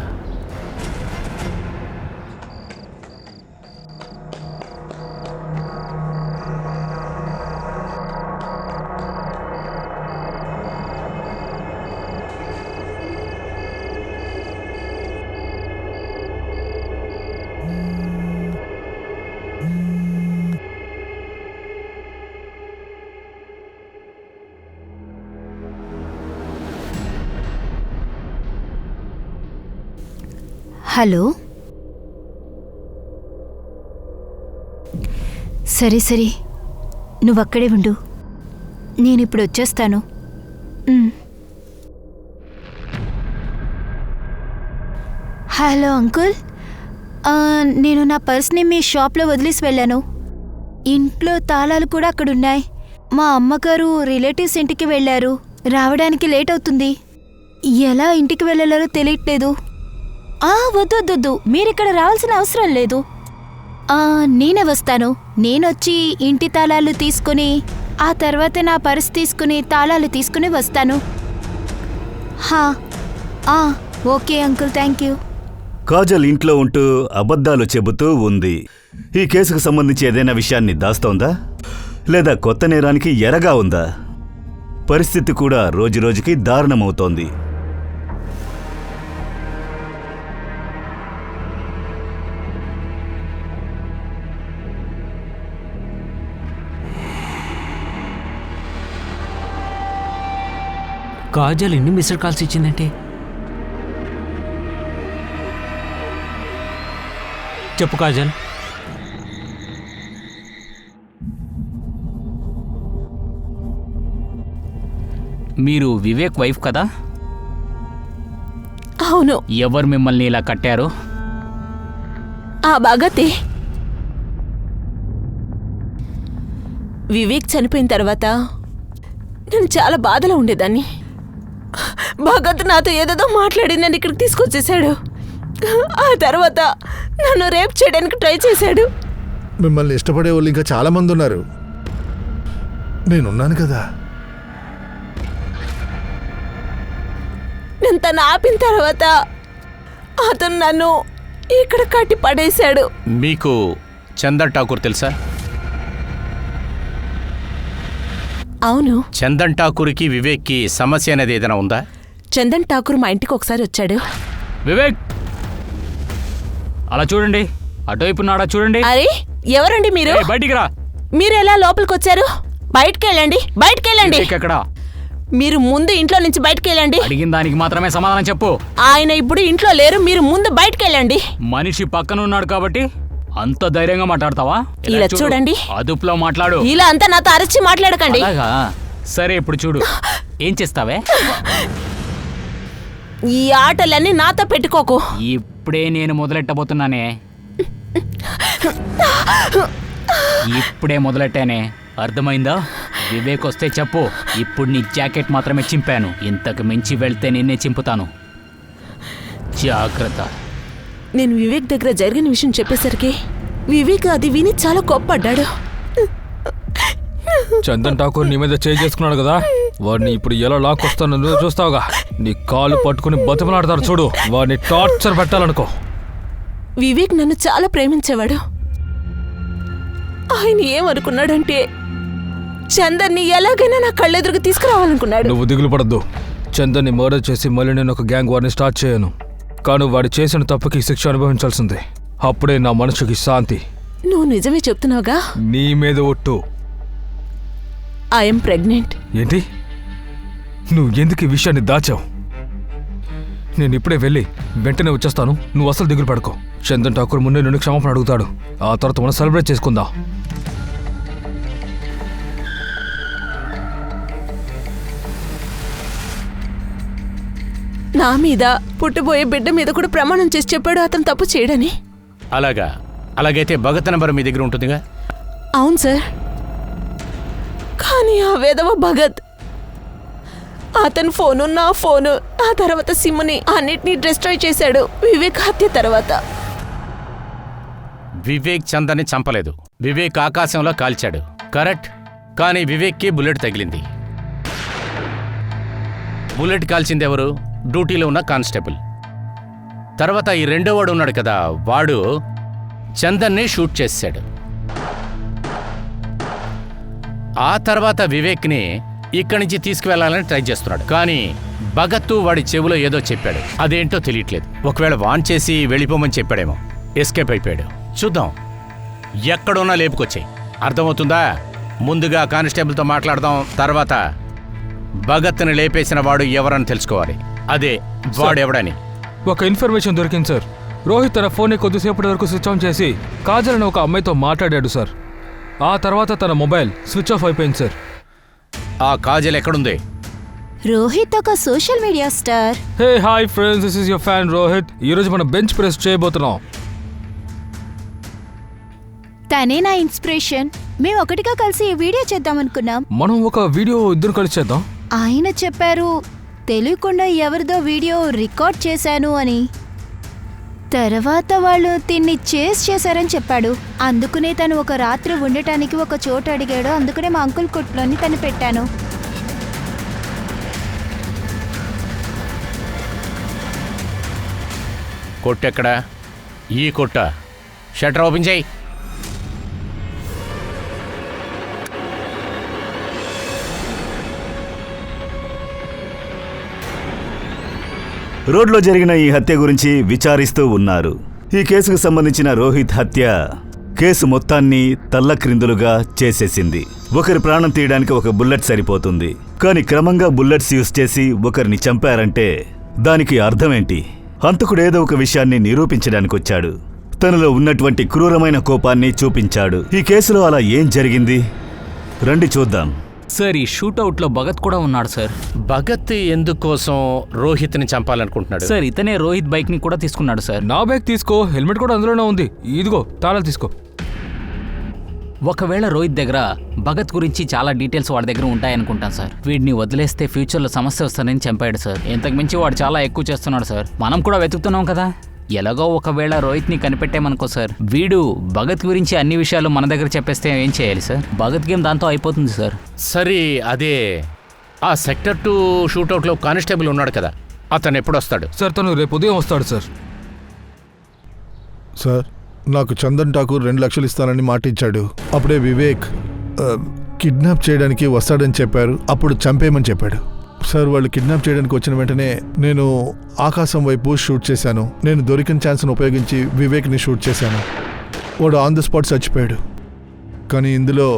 హలో, సరే సరే, నువ్వు అక్కడే ఉండు, నేను ఇప్పుడు వచ్చేస్తాను. హలో అంకుల్, నేను నా పర్స్ని మీ షాప్లో వదిలేసి వెళ్ళాను. ఇంట్లో తాళాలు కూడా అక్కడున్నాయి. మా అమ్మగారు రిలేటివ్స్ ఇంటికి వెళ్ళారు, రావడానికి లేట్ అవుతుంది. ఎలా ఇంటికి వెళ్ళాలో తెలియట్లేదు. వద్దు, మీరిక్కడ రావాల్సిన అవసరం లేదు. నేనే వస్తాను. నేనొచ్చి ఇంటి తాళాలు తీసుకుని ఆ తర్వాత నా పర్స్ తీసుకుని తాళాలు తీసుకుని వస్తాను. Okay uncle, thank you. Kajal ఇంట్లో ఉంటూ అబద్ధాలు చెబుతూ ఉంది. ఈ కేసుకు సంబంధించి ఏదైనా విషయాన్ని దాస్తోందా, లేదా కొత్త నేరానికి ఎరగా ఉందా? పరిస్థితి కూడా రోజురోజుకి దారుణమవుతోంది. కాజల్ ఎన్ని మిస్డ్ కాల్స్ ఇచ్చిందంటే? చెప్పు కాజల్. మీరు వివేక్ వైఫ్ కదా? అవును. ఎవరు మిమ్మల్ని ఇలా కట్టారు? ఆ భగతే. వివేక్ చనిపోయిన తర్వాత నేను చాలా బాధలో ఉండేదాన్ని. భగత్ నాతో ఏదేదో మాట్లాడి నన్ను ఇక్కడికి తీసుకొచ్చేసాడు. ఆ తర్వాత నన్ను రేప్ చేయడానికి ట్రై చేశాడు. మిమ్మల్ని ఇష్టపడే వాళ్ళు ఇంకా చాలా మంది ఉన్నారు, నేనున్నాను కదా. నేను తను ఆపిన తర్వాత అతను నన్ను ఇక్కడ కట్టి పడేశాడు. మీకు చందన్ ఠాకూర్ తెలుసా? అవును. చందన్ ఠాకూర్కి వివేక్కి సమస్య అనేది ఏదైనా ఉందా? చందన్ ఠాకూర్ మా ఇంటికి ఒకసారి వచ్చాడు. వివేక్, అలా చూడండి, అటువైపు నాడా చూడండి. అరే ఎవరండి మీరు? బయటికి రా. మీరు ఎలా లోపలికి వచ్చారు? బయటికి వెళ్ళండి, బయటికి వెళ్ళండి. ఎక్కడ? మీరు ముందు ఇంట్లో నుంచి బయటికి వెళ్ళండి. అడిగిన దానికి మాత్రమే సమాధానం చెప్పు. ఆయన ఇప్పుడు ఇంట్లో లేరు, మీరు ముందు బయటికి వెళ్ళండి. మనిషి పక్కన ఉన్నాడు కాబట్టి అంత ధైర్యంగా మాట్లాడతావా? ఇలా చూడండి, అదుపులో మాట్లాడు. ఇలా అంతా నాతో అరచి మాట్లాడకండి. అలాగా? సరే, ఇప్పుడు చూడు, ఏం చేస్తావే? ఈ ఆటలన్నీ నాతో పెట్టుకోకు. ఇప్పుడే నేను మొదలెట్టబోతున్నానే. ఇప్పుడే మొదలెట్టానే, అర్థమైందా? వివేక్ వస్తే చెప్పు, ఇప్పుడు నీ జాకెట్ మాత్రమే చింపాను, ఇంతకు మించి వెళ్తే నిన్నే చింపుతాను. జాగ్రత్త. నేను వివేక్ దగ్గర జరిగిన విషయం చెప్పేసరికి వివేక్ అది విని చాలా కోప్పడ్డాడు. చందన్ ఠాకూర్ నీ మీద చేయి చేసుకున్నాడు కదా, వాడిని ఇప్పుడు ఎలా లాక్కొస్తానో నువ్వు చూస్తావుగా. నీ కాళ్ళు పట్టుకుని బతిమలాడతారు చూడు, వాడిని టార్చర్ పెట్టాలనుకో. వివేక్ నన్ను చాలా ప్రేమించేవాడు. ఆయన ఏమనుకున్నాడంటే చందన్ని ఎలాగైనా నా కళ్ళెదురుగా తీసుకురావాలనుకున్నాడు. నువ్వు దిగులు పడద్దు. చందన్ని మర్డర్ చేసి మళ్ళీ నేను ఒక గ్యాంగ్ వారిని స్టార్ట్ చేయను. కానీ వాడు చేసిన తప్పుకి శిక్ష అనుభవించాల్సిందే. అప్పుడే నా మనసుకి శాంతి. నువ్వు నిజమే చెప్తున్నావుగా? నీ మీద ఒట్టు. I'm pregnant. ఏంటి? నువ్వు ఎందుకు ఈ విషయాన్ని దాచావు? నేను ఇప్పుడే వెళ్ళి వెంటనే వచ్చేస్తాను. నువ్వు అసలు దిగులు పడుకో. చందన్ ఠాకూర్ ముందే నిన్ను క్షమాపణ అడుగుతాడు. ఆ తర్వాత మనం సెలబ్రేట్ చేసుకుందాం. నా మీద, పుట్టబోయే బిడ్డ మీద కూడా ప్రమాణం చేసి చెప్పాడు అతను తప్పు చేయడని. అలాగైతే భగత్ నంబర్ మీ దగ్గర ఉంటుందిగా? అవును సార్. కానీ ఆ వేదవ భగత్ అతని ఫోను, నా ఫోను, ఆ తర్వాత సిమ్ని అన్నిటినీ డిస్ట్రాయ్ చేశాడు వివేక్ హత్య తర్వాత. వివేక్ చందన్ని చంపలేదు. వివేక్ ఆకాశంలో కాల్చాడు, కరెక్ట్. కానీ వివేక్కి బుల్లెట్ తగిలింది. బుల్లెట్ కాల్చింది ఎవరు? డ్యూటీలో ఉన్న కానిస్టేబుల్. తర్వాత ఈ రెండో వాడు ఉన్నాడు కదా, వాడు చందన్ని షూట్ చేశాడు. ఆ తర్వాత వివేక్ని ఇక్కడి నుంచి తీసుకువెళ్లాలని ట్రై చేస్తున్నాడు. కానీ భగత్ వాడి చెవిలో ఏదో చెప్పాడు, అదేంటో తెలియట్లేదు. ఒకవేళ వాన్ చేసి వెళ్ళిపోమని చెప్పాడేమో. ఎస్కేప్ అయిపోయాడు. చూద్దాం, ఎక్కడున్నా లేపుకొచ్చాయి. అర్థమవుతుందా? ముందుగా కానిస్టేబుల్తో మాట్లాడదాం, తర్వాత భగత్ని లేపేసిన వాడు ఎవరని తెలుసుకోవాలి. అదే వాడెవడని. ఒక ఇన్ఫర్మేషన్ దొరికింది సార్. రోహిత్ తన ఫోన్ని కొద్దిసేపటి వరకు స్విచ్ ఆన్ చేసి కాజల్ అని ఒక అమ్మాయితో మాట్లాడాడు సార్. ఆ తర్వాత తన మొబైల్ స్విచ్ ఆఫ్ అయిపోయింది సార్. ఆ కాజల్ ఎక్కడుంది? రోహిత్ ఒక social media star. Hey hi friends, this is your fan Rohit. ఈరోజు మనం బెంచ్ ప్రెస్ చేయబోతున్నాం. తనే నా ఇన్స్పిరేషన్. మేము ఒకటిగా కలిసి ఈ వీడియో చేద్దామనుకున్నాం. మనం ఒక వీడియో ఇద్దరు కలిసి చేద్దాం. ఆయన చెప్పారు తెలియకుండా ఎవరిదో వీడియో రికార్డ్ చేశాను అని. తర్వాత వాళ్ళు తిన్ని చేస్ చేశారని చెప్పాడు. అందుకనే తను ఒక రాత్రి ఉండటానికి ఒక చోటు అడిగాడు. అందుకనే మా అంకుల్ కొట్లోని తను పెట్టాను. కొట్టెక్కడా? ఈ కొట్ట. షట్టర్ ఓపెన్ చేయి. రోడ్లో జరిగిన ఈ హత్య గురించి విచారిస్తూ ఉన్నారు. ఈ కేసుకు సంబంధించిన రోహిత్ హత్య కేసు మొత్తాన్ని తల్లక్రిందులుగా చేసేసింది. ఒకరి ప్రాణం తీయడానికి ఒక బుల్లెట్ సరిపోతుంది, కానీ క్రమంగా బుల్లెట్స్ యూజ్ చేసి ఒకరిని చంపారంటే దానికి అర్థమేంటి? హంతకుడు ఏదో ఒక విషయాన్ని నిరూపించడానికి వచ్చాడు. తనలో ఉన్నటువంటి క్రూరమైన కోపాన్ని చూపించాడు. ఈ కేసులో అలా ఏం జరిగింది రండి చూద్దాం. సార్, ఈ షూట్అవుట్లో భగత్ కూడా ఉన్నాడు సార్. భగత్ ఎందుకోసం రోహిత్ని చంపాలనుకుంటున్నాడు? సార్, ఇతనే రోహిత్ బైక్ ని కూడా తీసుకున్నాడు సార్. నా బైక్ తీసుకో, హెల్మెట్ కూడా అందులోనే ఉంది. ఇదిగో తాళాలు తీసుకో. ఒకవేళ రోహిత్ దగ్గర భగత్ గురించి చాలా డీటెయిల్స్ వాడి దగ్గర ఉంటాయనుకుంటాను సార్. వీడిని వదిలేస్తే ఫ్యూచర్లో సమస్య వస్తుందని చంపాడు సార్. ఇంతకు మించి వాడు చాలా ఎక్కువ చేస్తున్నాడు సార్. మనం కూడా వెతుకుతున్నాం కదా. ఎలాగో ఒకవేళ రోహిత్ని కనిపెట్టామనుకో సార్, వీడు భగత్ గురించి అన్ని విషయాలు మన దగ్గర చెప్పేస్తే ఏం చేయాలి సార్? భగత్ గేమ్ దాంతో అయిపోతుంది సార్. సరే, అదే ఆ సెక్టర్ 2 షూట్అవుట్లో కానిస్టేబుల్ ఉన్నాడు కదా, అతను ఎప్పుడు వస్తాడు? సార్, తను రేపు ఉదయం వస్తాడు సార్. సార్, నాకు చందన్ ఠాకూర్ 2 లక్షలు ఇస్తానని మాట ఇచ్చాడు. అప్పుడే వివేక్ కిడ్నాప్ చేయడానికి వస్తాడని చెప్పారు. అప్పుడు చంపేయమని చెప్పాడు. సార్, వాళ్ళు కిడ్నాప్ చేయడానికి వచ్చిన వెంటనే నేను ఆకాశం వైపు షూట్ చేశాను. నేను దొరికిన ఛాన్స్ను ఉపయోగించి వివేక్ని షూట్ చేశాను. వాడు ఆన్ ది స్పాట్ చచ్చిపోయాడు. కానీ ఇందులో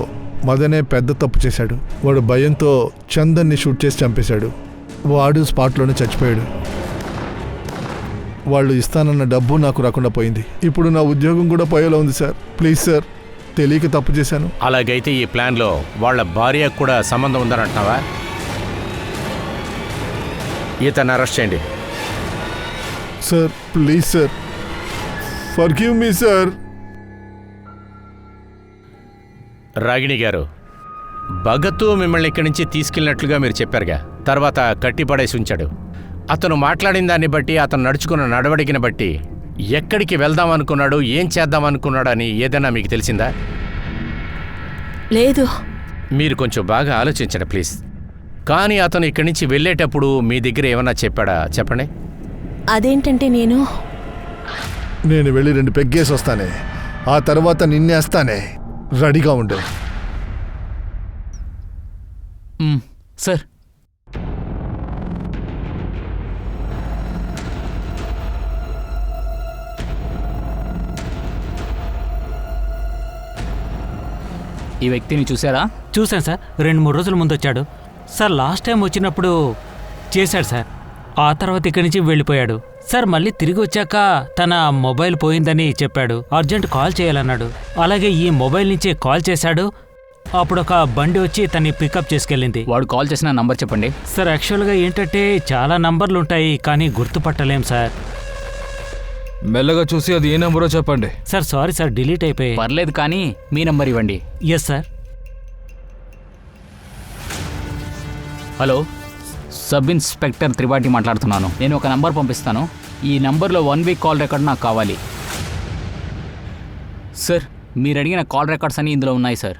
మదనే పెద్ద తప్పు చేశాడు. వాడు భయంతో చందన్ని షూట్ చేసి చంపేశాడు. వాడు స్పాట్లోనే చచ్చిపోయాడు. వాళ్ళు ఇస్తానన్న డబ్బు నాకు రాకుండా పోయింది. ఇప్పుడు నా ఉద్యోగం కూడా పోయేలా ఉంది సార్. ప్లీజ్ సార్, తెలియక తప్పు చేశాను. అలాగైతే ఈ ప్లాన్లో వాళ్ళ భార్యకు కూడా సంబంధం ఉందని అంటున్నావా? ఇతను అరెస్ట్ చేయండి. Sir, please sir, forgive me sir. Ragini గారు, భగత్ మిమ్మల్ని ఇక్కడి నుంచి తీసుకెళ్ళినట్లుగా మీరు చెప్పారుగా, తర్వాత కట్టిపడేసి ఉంచాడు. అతను మాట్లాడిన దాన్ని బట్టి, అతను నడుచుకున్న నడవడికని బట్టి ఎక్కడికి వెళ్దాం అనుకున్నాడు, ఏం చేద్దాం అనుకున్నాడు అని ఏదైనా మీకు తెలిసిందా? లేదు. మీరు కొంచెం బాగా ఆలోచించండి ప్లీజ్. కానీ అతను ఇక్కడి నుంచి వెళ్ళేటప్పుడు మీ దగ్గర ఏమన్నా చెప్పాడా? చెప్పండి. అదేంటంటే నేను వెళ్ళి 2 పెగ్గేసి వస్తానే, ఆ తర్వాత నిన్నేస్తానే, రెడీగా ఉండు. సార్, ఈ వ్యక్తిని చూసారా? చూశాను సార్, 2-3 రోజుల ముందు వచ్చాడు సార్. లాస్ట్ టైం వచ్చినప్పుడు చేశాడు సార్. ఆ తర్వాత ఇక్కడి నుంచి వెళ్ళిపోయాడు సార్. మళ్ళీ తిరిగి వచ్చాక తన మొబైల్ పోయిందని చెప్పాడు. అర్జెంట్ కాల్ చేయాలన్నాడు. అలాగే ఈ మొబైల్ నుంచే కాల్ చేశాడు. అప్పుడు ఒక బండి వచ్చి తన్ని పికప్ చేసుకెళ్ళింది. వాడు కాల్ చేసిన నంబర్ చెప్పండి. సార్ యాక్చువల్గా ఏంటంటే చాలా నంబర్లు ఉంటాయి, కానీ గుర్తుపట్టలేం సార్. మెల్లగా చూసి అది ఏ నెంబరో చెప్పండి. సార్ సారీ సార్, డిలీట్ అయిపోయి. పర్లేదు, కానీ మీ నంబర్ ఇవ్వండి. Yes sir. Hello, sub inspector Tripathi మాట్లాడుతున్నాను. నేను ఒక నంబర్ పంపిస్తాను. ఈ నంబర్లో 1 వీక్ కాల్ రికార్డ్ నాకు కావాలి. సార్, మీరు అడిగిన కాల్ రికార్డ్స్ అన్నీ ఇందులో ఉన్నాయి సార్.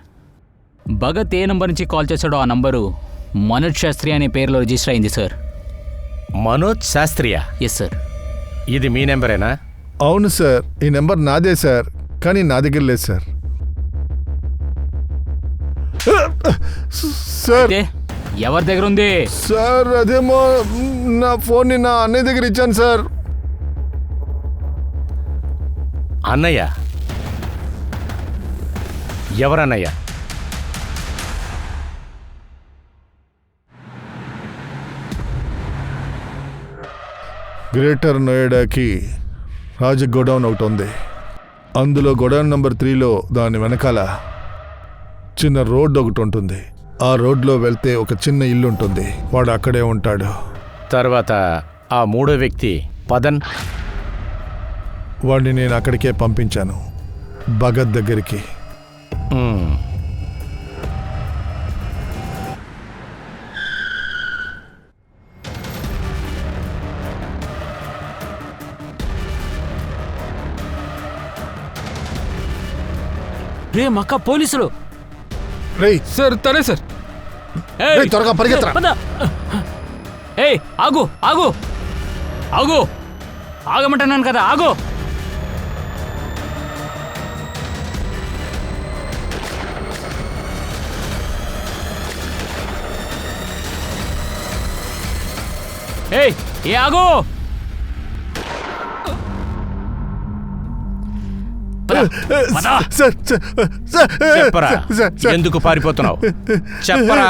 భగత్ ఏ నంబర్ నుంచి కాల్ చేశాడో ఆ నంబరు మనోజ్ శాస్త్రి అనే పేరులో రిజిస్టర్ అయింది సార్. మనోజ్ శాస్త్రియా? Yes sir. ఇది మీ నెంబరేనా? అవును సార్, ఈ నెంబర్ నాదే సార్, కానీ నా దగ్గర లేదు సార్. సార్ అయితే ఎవరి దగ్గర ఉంది? సార్ అదేమో నా ఫోన్ని నా అన్నయ్య దగ్గర ఇచ్చాను సార్. అన్నయ్య? ఎవరన్నయ్య? గ్రేటర్ నోయిడాకి రాజ గోడౌన్ ఒకటి ఉంది. అందులో గోడౌన్ నెంబర్ 3లో దాని వెనకాల చిన్న రోడ్డు ఒకటి ఉంటుంది. ఆ రోడ్లో వెళ్తే ఒక చిన్న ఇల్లు ఉంటుంది. వాడు అక్కడే ఉంటాడు. తర్వాత ఆ 3వ వ్యక్తి పదన్? వాడిని నేను అక్కడికే పంపించాను, భగత్ దగ్గరికి. రే మక్క, పోలీసులు! రేయ్ సార్, తనే సార్. రేయ్, త్వరగా పరిగెత్తరా. ఏయ్, ఆగు ఆగు ఆగు, ఆగమంటున్నాను కదా, ఆగు. ఏయ్, ఏ ఆగు. చెప్పరా, ఎందుకు పారిపోతున్నావు? చెప్పరా,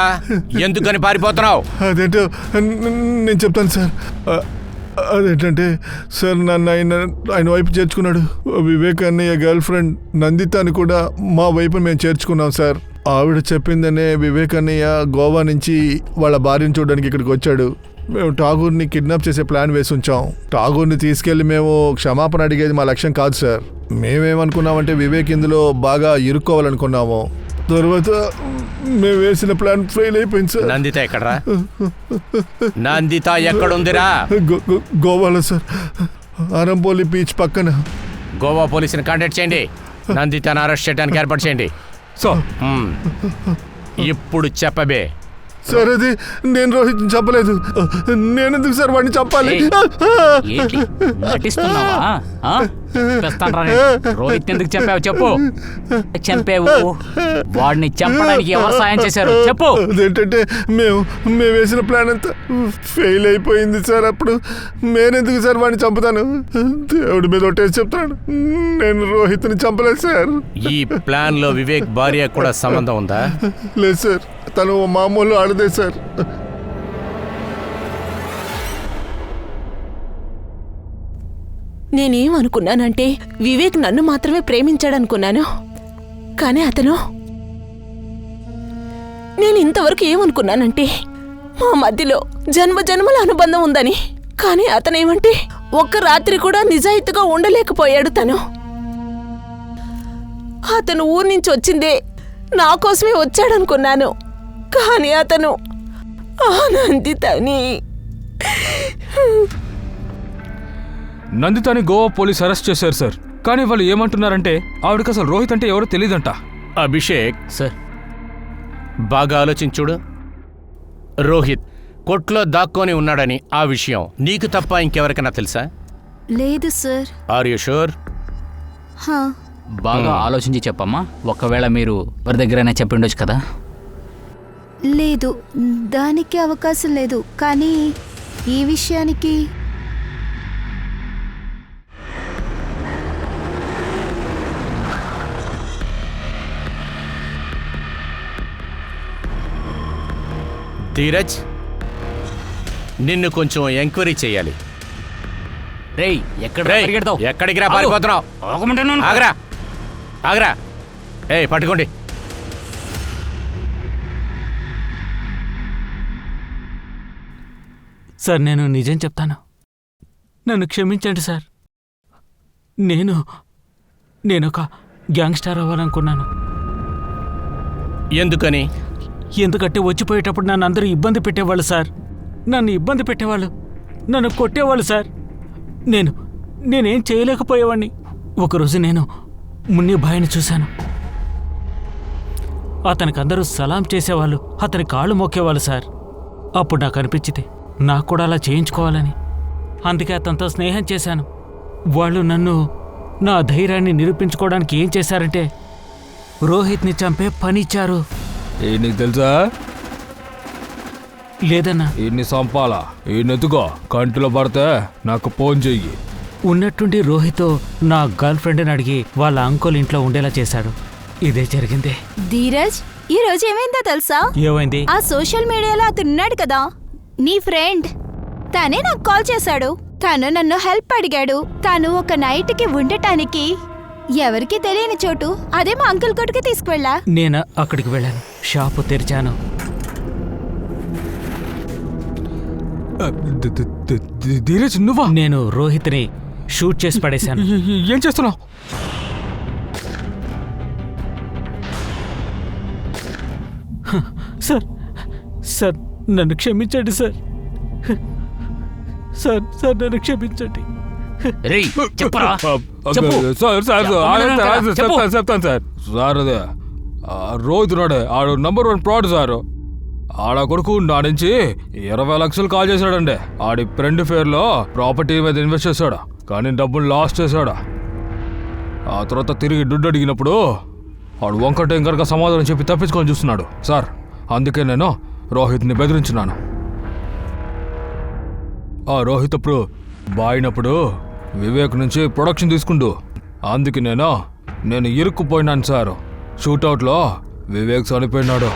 ఎందుకని పారిపోతున్నావు? అదేంటో నేను చెప్తాను సార్. అదేంటంటే సార్, నన్ను ఆయన వైపు చేర్చుకున్నాడు. వివేక్ అన్నయ్య గర్ల్ ఫ్రెండ్ నందితాని కూడా మా వైపు మేము చేర్చుకున్నాం సార్. ఆవిడ చెప్పిందనే వివేక్ అన్నయ్య గోవా నుంచి వాళ్ళ భార్యను చూడడానికి ఇక్కడికి వచ్చాడు. మేము ఠాగూర్ని కిడ్నాప్ చేసే ప్లాన్ వేసి ఉంచాం. ఠాగూర్ని తీసుకెళ్లి మేము క్షమాపణ అడిగేది మా లక్ష్యం కాదు సార్. మేమేమనుకున్నామంటే వివేక్ ఇందులో బాగా ఇరుక్కోవాలనుకున్నాము. తర్వాత మేము వేసిన ప్లాన్ ఫెయిల్ అయిపోయింది సార్. నందిత ఎక్కడరా? నందిత ఎక్కడుందిరా? గోవాలో సార్, ఆరంపోలి బీచ్ పక్కన. గోవా పోలీసుని కాంటాక్ట్ చేయండి. నందితను అరెస్ట్ చేయడానికి ఏర్పాటు చేయండి. ఇప్పుడు చెప్పబే. సార్, అది నేను రోహిత్ని చంపలేదు. నేనెందుకు సార్ వాడిని చంపాలి? రోహిత్ ఎందుకు చంపావు చెప్పు. చంపావు, వాడిని చంపడానికి ఎవరు సాయం చేశారు చెప్పు. అదేంటంటే మేము వేసిన ప్లాన్ అంతా ఫెయిల్ అయిపోయింది సార్. అప్పుడు నేనెందుకు సార్ వాడిని చంపుతాను? దేవుడి మీద ఒట్టేసి చెప్తాను, నేను రోహిత్ని చంపలేదు సార్. ఈ ప్లాన్ లో వివేక్ భార్య కూడా సంబంధం ఉందా? లేదు సార్, తను మామూలు ఆడదే సార్. నేనేమనుకున్నానంటే వివేక్ నన్ను మాత్రమే ప్రేమించాడనుకున్నాను. కానీ అతను, నేను ఇంతవరకు ఏమనుకున్నానంటే మా మధ్యలో జన్మజన్మల అనుబంధం ఉందని. కానీ అతనేమంటే ఒక్క రాత్రి కూడా నిజాయితీగా ఉండలేకపోయాడు. అతను ఊరి నుంచి వచ్చిందే నా కోసమే వచ్చాడనుకున్నాను. కానీ అతను ఆనందితని. నందితాని గోవా పోలీస్ అరెస్ట్ చేశారు సార్. కానీ వాళ్ళు ఏమంటున్నారంటే ఆవిడకి అసలు రోహిత్ అంటే ఎవరో తెలియదంట. అభిషేక్, సార్ బాగా ఆలోచించుడు. రోహిత్ కొట్లో దాక్కొని ఉన్నాడని ఆ విషయం నీకు తప్ప ఇంకెవరికైనా తెలుసా? లేదు సార్. Are you sure? హా, బాగా ఆలోచించి చెప్పమ్మా. ఒకవేళ మీరు ఎవరి దగ్గరైనా చెప్పి ఉండొచ్చు కదా. లేదు, దానికి అవకాశం లేదు. కానీ ఈ విషయానికి ధీరజ్, నిన్ను కొంచెం ఎంక్వైరీ చేయాలి. రేయ్ ఎక్కడ రేయ్, పరిగెడతావు? ఎక్కడికి రా పారిపోతున్నావు? ఆగమంటున్నాను. ఆగరా ఆగరా. ఏయ్ పట్టుకోండి. సార్ నేను నిజం చెప్తాను. నన్ను క్షమించండి సార్. నేనొక గ్యాంగ్స్టర్ అవ్వాలనుకున్నాను. ఎందుకని? ఎందుకంటే వచ్చిపోయేటప్పుడు నన్ను అందరూ ఇబ్బంది పెట్టేవాళ్ళు సార్. నన్ను ఇబ్బంది పెట్టేవాళ్ళు, నన్ను కొట్టేవాళ్ళు సార్. నేనేం చేయలేకపోయేవాడిని. ఒకరోజు నేను మున్ని భాయ్ని చూశాను. అతనికి అందరూ సలాం చేసేవాళ్ళు, అతని కాళ్ళు మొక్కేవాళ్ళు సార్. అప్పుడు నాకు అనిపించింది నాకు కూడా అలా చేయించుకోవాలని. అందుకే అతనితో స్నేహం చేశాను. వాళ్ళు నన్ను నా ధైర్యాన్ని నిరూపించుకోవడానికి ఏం చేశారంటే రోహిత్ని చంపే పనిచ్చారు. నీకు తెలుసా? లేదన్నా. ఈయన్ని చంపాలా? ఈయనెత్తుకో, కంటిలో పడితే నాకు ఫోన్ చెయ్యి. ఉన్నట్టుండి రోహిత్ నా గర్ల్ ఫ్రెండ్ని అడిగి వాళ్ళ అంకుల్ ఇంట్లో ఉండేలా చేశాడు. ఇదే జరిగింది. ధీరజ్, ఈ రోజు ఏమైందో తెలుసా? ఏమైంది? ఆ సోషల్ మీడియాలో అతను ఉన్నాడు కదా, నీ ఫ్రెండ్. తనే నాకు కాల్ చేశాడు. తను నన్ను హెల్ప్ అడిగాడు. తను ఒక నైట్కి ఉండటానికి ఎవరికి తెలియని చోటు, అదే మా అంకుల్ కొట్టుకి తీసుకువెళ్ళా. నేను అక్కడికి వెళ్ళాను, షాపు తెరిచాను. ధీరజ్ నువ్వా? నేను రోహిత్ని షూట్ చేసి పడేశాను. ఏం చేస్తున్నావు? సార్ నన్ను క్షమించండి సార్. సార్ నన్ను క్షమించండి. రేయ్ చెప్పరా, చెప్పు. చెప్తాను సార్. సార్ అదే రోహిత్ నాడే ఆడు నంబర్ 1 ప్రాడ్ సార్. ఆడ కొడుకు నా నుంచి 20 లక్షలు కాల్ చేశాడండి. ఆడి ఫ్రెండ్ ఫేర్లో ప్రాపర్టీ మీద ఇన్వెస్ట్ చేశాడు, కానీ డబ్బులు లాస్ చేశాడు. ఆ తర్వాత తిరిగి దుడ్డు అడిగినప్పుడు ఆడు వంకట ఇంకరగా సమాధానం చెప్పి తప్పించుకొని చూస్తున్నాడు సార్. అందుకే నేను రోహిత్ని బెదిరించున్నాను. ఆ రోహిత్ అప్పుడు బాయినప్పుడు వివేక్ నుంచి ప్రొడక్షన్ తీసుకుంటూ, అందుకే నేను ఇరుక్కుపోయినాను సార్. షూటౌట్లో వివేక్ చనిపోయినాడు.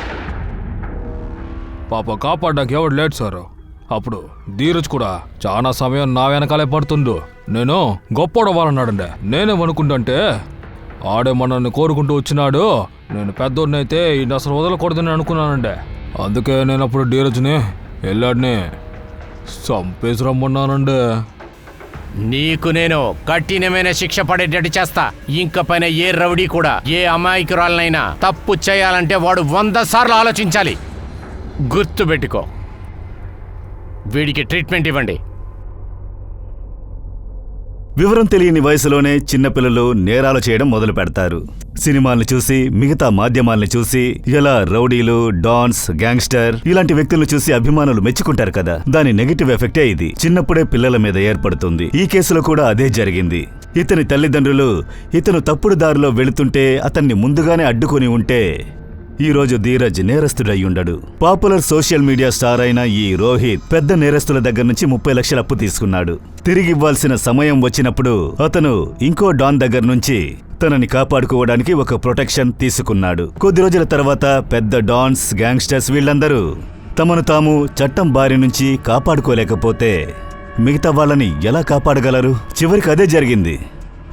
పాప కాపాడడానికి ఎవడు లేడు సార్. అప్పుడు ధీరజ్ కూడా చాలా సమయం నా వెనకాలే పడుతుండు. నేను గొప్పడవ్వాలన్నాడండి. నేనేమనుకుంటే ఆడే మనల్ని కోరుకుంటూ వచ్చినాడు. నేను పెద్దోడినైతే ఈయన అసలు వదలకూడదని అనుకున్నానండి. అందుకే నేను అప్పుడు ధీరజ్ని వెళ్ళాడిని చంపేసి రమ్మన్నానండి. నీకు నేను కఠినమైన శిక్ష పడేటట్టు చేస్తా. ఇంక పైన ఏ రౌడీ కూడా ఏ అమాయకురాలనైనా తప్పు చేయాలంటే వాడు 100 సార్లు ఆలోచించాలి. గుర్తుపెట్టుకో. వీడికి ట్రీట్మెంట్ ఇవ్వండి. వివరం తెలియని వయసులోనే చిన్నపిల్లలు నేరాలు చేయడం మొదలు పెడతారు. సినిమాల్ని చూసి, మిగతా మాధ్యమాల్ని చూసి ఎలా రౌడీలు, డాన్స్, గ్యాంగ్స్టర్ ఇలాంటి వ్యక్తులను చూసి అభిమానులు మెచ్చుకుంటారు కదా, దాని నెగిటివ్ ఎఫెక్టే ఇది చిన్నప్పుడే పిల్లల మీద ఏర్పడుతుంది. ఈ కేసులో కూడా అదే జరిగింది. ఇతని తల్లిదండ్రులు ఇతను తప్పుడు దారిలో వెళుతుంటే అతన్ని ముందుగానే అడ్డుకొని ఉంటే ఈ రోజు ధీరజ్ నేరస్తుడయ్యుండడు. పాపులర్ సోషల్ మీడియా స్టార్ అయిన ఈ రోహిత్ పెద్ద నేరస్తుల దగ్గర నుంచి 30 లక్షల అప్పు తీసుకున్నాడు. తిరిగివ్వాల్సిన సమయం వచ్చినప్పుడు అతను ఇంకో డాన్ దగ్గర నుంచి తనని కాపాడుకోవడానికి ఒక ప్రొటెక్షన్ తీసుకున్నాడు. కొద్ది రోజుల తర్వాత పెద్ద డాన్స్, గ్యాంగ్స్టర్స్ వీళ్ళందరూ తమను తాము చట్టం బారి నుంచి కాపాడుకోలేకపోతే మిగతా వాళ్ళని ఎలా కాపాడగలరు? చివరికి అదే జరిగింది.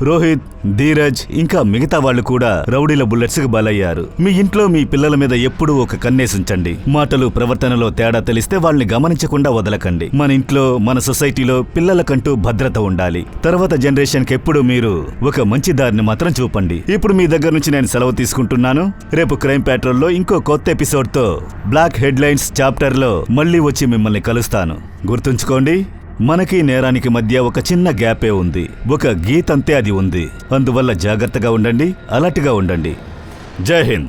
రోహిత్, ధీరజ్ ఇంకా మిగతా వాళ్ళు కూడా రౌడీల బుల్లెట్స్కి బలయ్యారు. మీ ఇంట్లో మీ పిల్లల మీద ఎప్పుడూ ఒక కన్నేసుంచండి. మాటలు, ప్రవర్తనలో తేడా తెలిస్తే వాళ్ళని గమనించకుండా వదలకండి. మన ఇంట్లో, మన సొసైటీలో పిల్లలకంటూ భద్రత ఉండాలి. తర్వాత జనరేషన్కి ఎప్పుడు మీరు ఒక మంచి దారిని మాత్రం చూపండి. ఇప్పుడు మీ దగ్గర నుంచి నేను సెలవు తీసుకుంటున్నాను. రేపు క్రైమ్ ప్యాట్రోల్లో ఇంకో కొత్త ఎపిసోడ్తో బ్లాక్ హెడ్లైన్స్ చాప్టర్లో మళ్ళీ వచ్చి మిమ్మల్ని కలుస్తాను. గుర్తుంచుకోండి, మనకి నేరానికి మధ్య ఒక చిన్న గ్యాపే ఉంది, ఒక గీతంతే అది ఉంది. అందువల్ల జాగ్రత్తగా ఉండండి, అలర్ట్గా ఉండండి. జై హింద్.